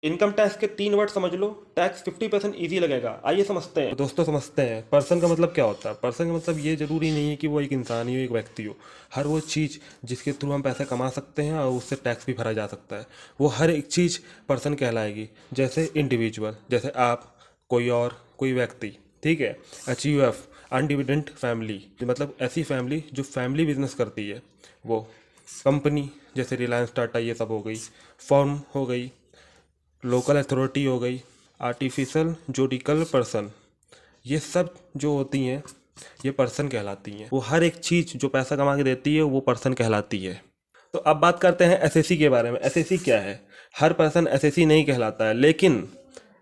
Income tax के 3 word समझ लो। Tax 50% easy लगेगा। आइए समझते हैं। तो दोस्तों समझते हैं पर्सन का मतलब क्या होता है। पर्सन का मतलब ये जरूरी नहीं है कि वो एक इंसान ही हो, एक व्यक्ति हो। हर वो चीज़ जिसके थ्रू हम पैसा कमा सकते हैं और उससे टैक्स भी भरा जा सकता है, वो हर एक चीज़ पर्सन कहलाएगी। जैसे इंडिविजुअल, जैसे आप, कोई और, कोई व्यक्ति, ठीक है। एच अनडिविडेंट फैमिली, मतलब ऐसी फैमिली जो फैमिली बिजनेस करती है, वो कंपनी जैसे रिलायंस, टाटा, ये सब हो गई। फर्म हो गई, लोकल अथॉरिटी हो गई, आर्टिफिशियल जुडिकल पर्सन, ये सब जो होती हैं ये पर्सन कहलाती हैं। वो हर एक चीज़ जो पैसा कमा के देती है वो पर्सन कहलाती है। तो अब बात करते हैं एसएससी के बारे में। एसएससी क्या है? हर पर्सन एसएससी नहीं कहलाता है,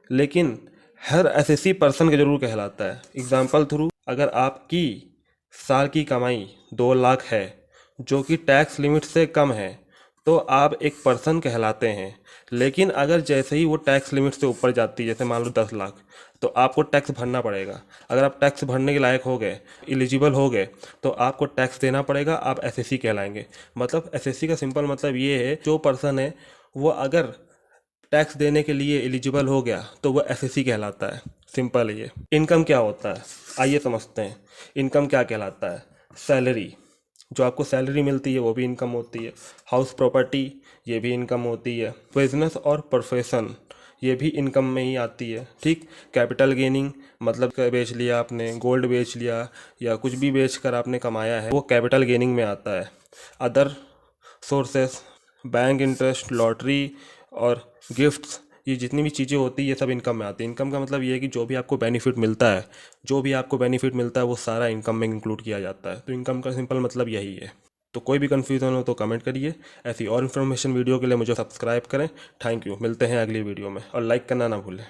लेकिन हर एसएससी पर्सन के जरूर कहलाता है। एग्जाम्पल थ्रू, अगर आपकी साल की कमाई 2 लाख है जो कि टैक्स लिमिट से कम है, तो आप एक पर्सन कहलाते हैं। लेकिन अगर जैसे ही वो टैक्स लिमिट से ऊपर जाती है, जैसे मान लो 10 लाख, तो आपको टैक्स भरना पड़ेगा। अगर आप टैक्स भरने के लायक हो गए, एलिजिबल हो गए, तो आपको टैक्स देना पड़ेगा, आप एसएससी कहलाएंगे। मतलब एसएससी का सिंपल मतलब ये है, जो पर्सन है वो अगर टैक्स देने के लिए एलिजिबल हो गया तो वो एसएससी कहलाता है। सिंपल है ये। इनकम क्या होता है, आइए समझते हैं। इनकम क्या कहलाता है? सैलरी, जो आपको सैलरी मिलती है वो भी इनकम होती है। हाउस प्रॉपर्टी, ये भी इनकम होती है। बिजनेस और प्रोफेशन, ये भी इनकम में ही आती है, ठीक। कैपिटल गेनिंग, मतलब बेच लिया आपने, गोल्ड बेच लिया या कुछ भी बेच कर आपने कमाया है, वो कैपिटल गेनिंग में आता है। Other sources, bank interest, lottery और गिफ्ट्स, ये जितनी भी चीज़ें होती है ये सब इनकम में आती है। इनकम का मतलब ये है कि जो भी आपको बेनिफिट मिलता है, वो सारा इनकम में इंक्लूड किया जाता है। तो इनकम का सिंपल मतलब यही है। तो कोई भी कन्फ्यूज़न हो तो कमेंट करिए। ऐसी और इन्फॉर्मेशन वीडियो के लिए मुझे सब्सक्राइब करें। Thank you. मिलते हैं अगली वीडियो में, और लाइक करना ना भूलें।